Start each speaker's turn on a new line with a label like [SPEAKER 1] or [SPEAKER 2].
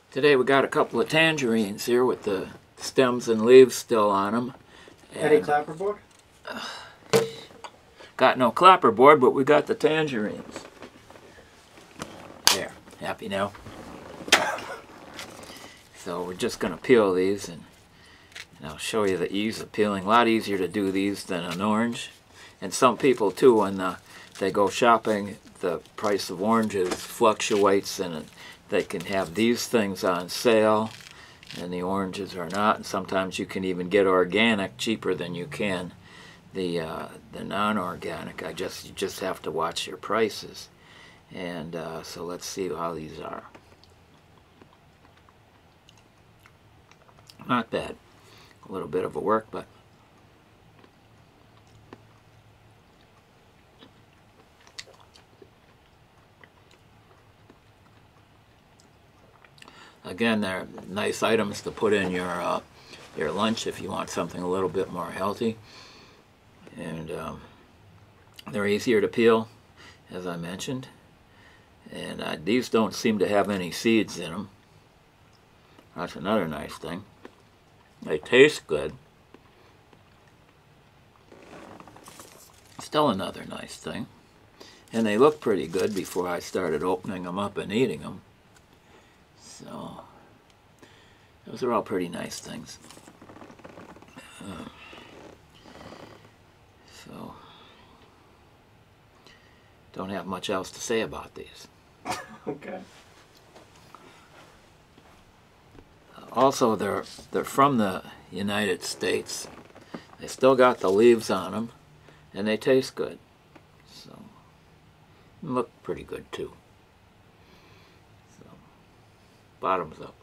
[SPEAKER 1] Today we got a couple of tangerines here with the stems and leaves still on them.
[SPEAKER 2] Any clapperboard?
[SPEAKER 1] Got no clapperboard, but we got the tangerines. There, happy now? So we're just going to peel these, and I'll show you the ease of peeling. A lot easier to do these than an orange. And some people too, when they go shopping, the price of oranges fluctuates, and they can have these things on sale and the oranges are not, and sometimes you can even get organic cheaper than you can the non-organic. You just have to watch your prices. And so let's see how these are. Not bad. A little bit of a work, but again, they're nice items to put in your lunch if you want something a little bit more healthy. And they're easier to peel, as I mentioned. And these don't seem to have any seeds in them. That's another nice thing. They taste good. Still another nice thing. And they look pretty good before I started opening them up and eating them. So, those are all pretty nice things. So, don't have much else to say about these.
[SPEAKER 2] Okay.
[SPEAKER 1] Also, they're from the United States. They still got the leaves on them, and they taste good. So, look pretty good too. So, bottoms up.